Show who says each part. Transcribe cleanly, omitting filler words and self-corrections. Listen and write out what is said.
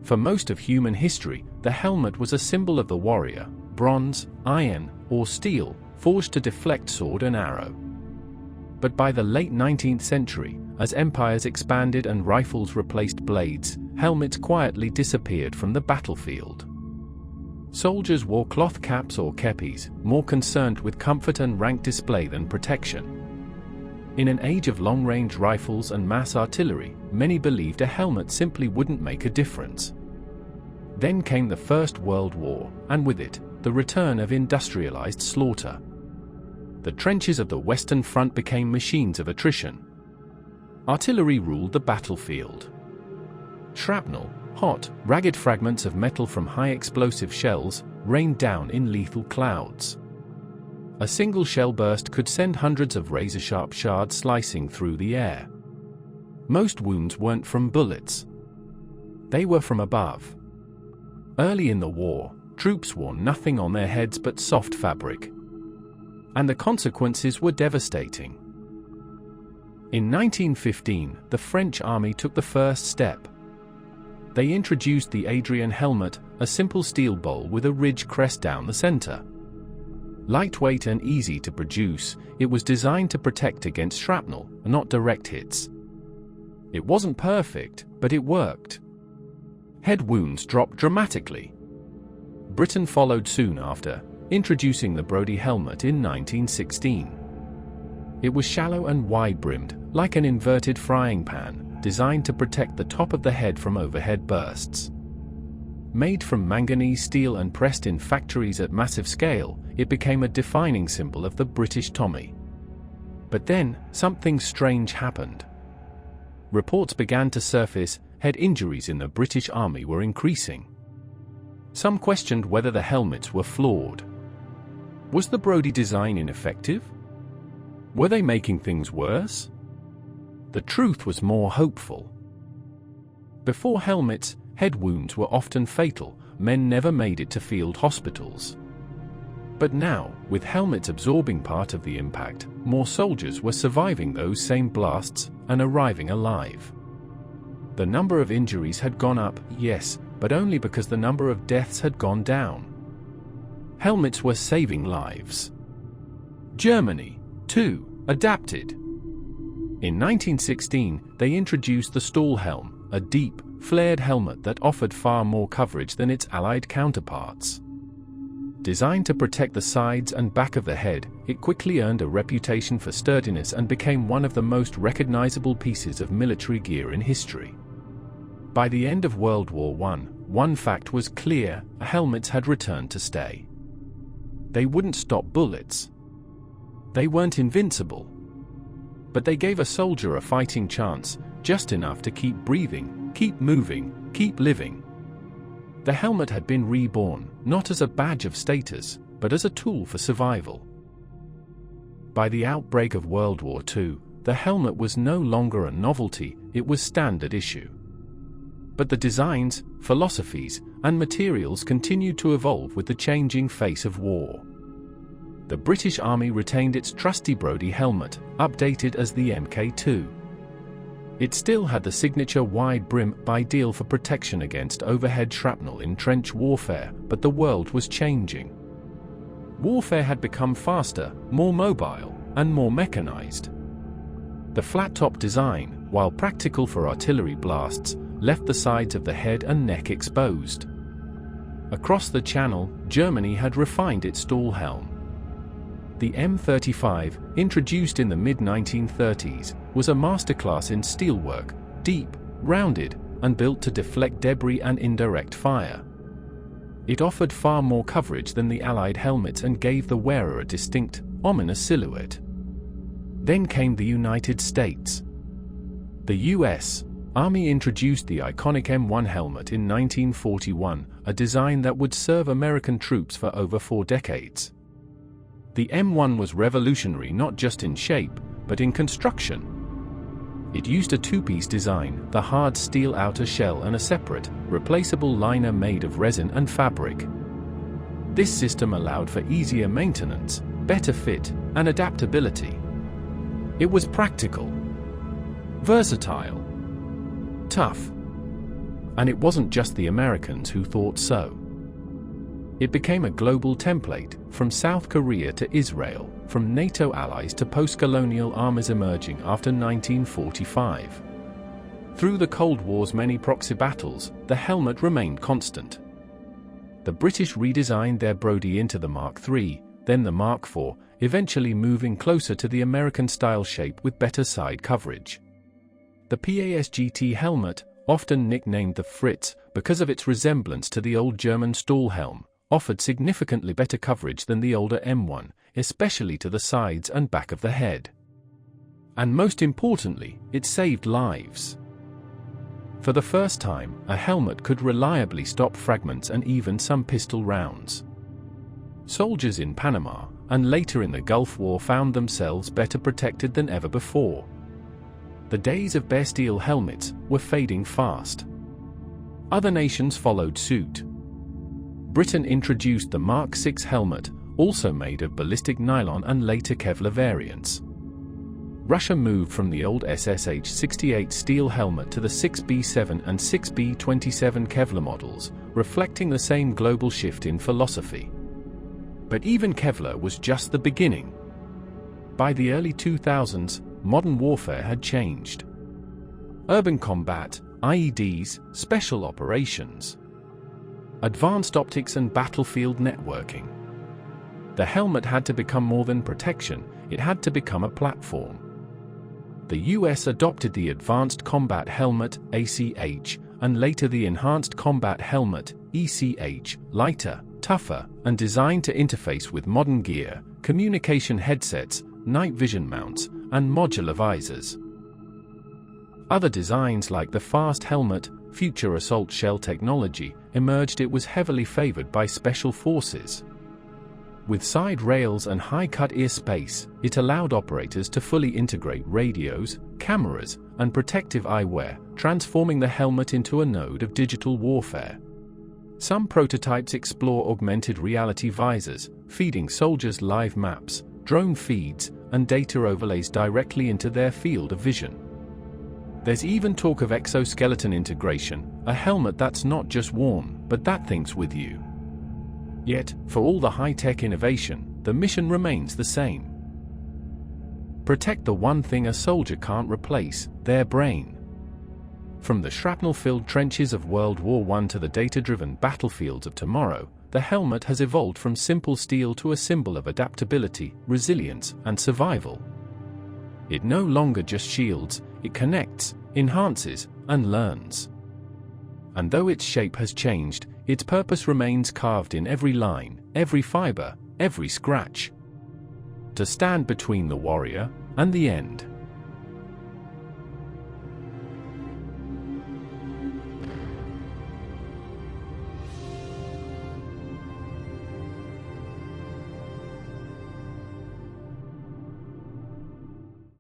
Speaker 1: For most of human history, the helmet was a symbol of the warrior, bronze, iron, or steel, forged to deflect sword and arrow. But by the late 19th century, as empires expanded and rifles replaced blades, helmets quietly disappeared from the battlefield. Soldiers wore cloth caps or kepis, more concerned with comfort and rank display than protection. In an age of long-range rifles and mass artillery, many believed a helmet simply wouldn't make a difference. Then came the First World War, and with it, the return of industrialized slaughter. The trenches of the Western Front became machines of attrition. Artillery ruled the battlefield. Shrapnel, hot, ragged fragments of metal from high-explosive shells, rained down in lethal clouds. A single shell burst could send hundreds of razor-sharp shards slicing through the air. Most wounds weren't from bullets. They were from above. Early in the war, troops wore nothing on their heads but soft fabric. And the consequences were devastating. In 1915, the French army took the first step. They introduced the Adrian helmet, a simple steel bowl with a ridge crest down the center. Lightweight and easy to produce, it was designed to protect against shrapnel, not direct hits. It wasn't perfect, but it worked. Head wounds dropped dramatically. Britain followed soon after, introducing the Brodie helmet in 1916. It was shallow and wide-brimmed, like an inverted frying pan, designed to protect the top of the head from overhead bursts. Made from manganese steel and pressed in factories at massive scale, it became a defining symbol of the British Tommy. But then, something strange happened. Reports began to surface, head injuries in the British Army were increasing. Some questioned whether the helmets were flawed. Was the Brodie design ineffective? Were they making things worse? The truth was more hopeful. Before helmets, head wounds were often fatal, men never made it to field hospitals. But now, with helmets absorbing part of the impact, more soldiers were surviving those same blasts and arriving alive. The number of injuries had gone up, yes, but only because the number of deaths had gone down. Helmets were saving lives. Germany, too, adapted. In 1916, they introduced the Stahlhelm, a deep, flared helmet that offered far more coverage than its Allied counterparts. Designed to protect the sides and back of the head, it quickly earned a reputation for sturdiness and became one of the most recognizable pieces of military gear in history. By the end of World War I, one fact was clear: helmets had returned to stay. They wouldn't stop bullets. They weren't invincible. But they gave a soldier a fighting chance, just enough to keep breathing, keep moving, keep living. The helmet had been reborn, not as a badge of status, but as a tool for survival. By the outbreak of World War II, the helmet was no longer a novelty, it was standard issue. But the designs, philosophies, and materials continued to evolve with the changing face of war. The British Army retained its trusty Brodie helmet, updated as the Mk2. It still had the signature wide brim, ideal for protection against overhead shrapnel in trench warfare, but the world was changing. Warfare had become faster, more mobile, and more mechanized. The flat-top design, while practical for artillery blasts, left the sides of the head and neck exposed. Across the Channel, Germany had refined its Stahlhelm. The M35, introduced in the mid-1930s, was a masterclass in steelwork, deep, rounded, and built to deflect debris and indirect fire. It offered far more coverage than the Allied helmets and gave the wearer a distinct, ominous silhouette. Then came the United States. The U.S. Army introduced the iconic M1 helmet in 1941, a design that would serve American troops for over 4 decades. The M1 was revolutionary not just in shape, but in construction. It used a two-piece design, the hard steel outer shell and a separate, replaceable liner made of resin and fabric. This system allowed for easier maintenance, better fit, and adaptability. It was practical, versatile, tough, And it wasn't just the Americans who thought so. It became a global template, from South Korea to Israel, from NATO allies to post-colonial armies emerging after 1945. Through the Cold War's many proxy battles, the helmet remained constant. The British redesigned their Brodie into the Mark III, then the Mark IV, eventually moving closer to the American-style shape with better side coverage. The PASGT helmet, often nicknamed the Fritz because of its resemblance to the old German Stahlhelm, offered significantly better coverage than the older M1, especially to the sides and back of the head. And most importantly, it saved lives. For the first time, a helmet could reliably stop fragments and even some pistol rounds. Soldiers in Panama, and later in the Gulf War, found themselves better protected than ever before. The days of bare steel helmets were fading fast. Other nations followed suit. Britain introduced the Mark VI helmet, also made of ballistic nylon and later Kevlar variants. Russia moved from the old SSH-68 steel helmet to the 6B7 and 6B27 Kevlar models, reflecting the same global shift in philosophy. But even Kevlar was just the beginning. By the early 2000s, modern warfare had changed. Urban combat, IEDs, special operations, advanced optics and battlefield networking. The helmet had to become more than protection, it had to become a platform. The US adopted the Advanced Combat Helmet, ACH, and later the Enhanced Combat Helmet, ECH, lighter, tougher, and designed to interface with modern gear, communication headsets, night vision mounts, and modular visors. Other designs like the Fast Helmet, future assault shell technology, emerged. It was heavily favored by special forces. With side rails and high-cut ear space, it allowed operators to fully integrate radios, cameras, and protective eyewear, transforming the helmet into a node of digital warfare. Some prototypes explore augmented reality visors, feeding soldiers live maps, drone feeds, and data overlays directly into their field of vision. There's even talk of exoskeleton integration, a helmet that's not just worn, but that thinks with you. Yet, for all the high-tech innovation, the mission remains the same. Protect the one thing a soldier can't replace, their brain. From the shrapnel-filled trenches of World War I to the data-driven battlefields of tomorrow, the helmet has evolved from simple steel to a symbol of adaptability, resilience, and survival. It no longer just shields, it connects, enhances, and learns. And though its shape has changed, its purpose remains carved in every line, every fiber, every scratch. To stand between the warrior and the end.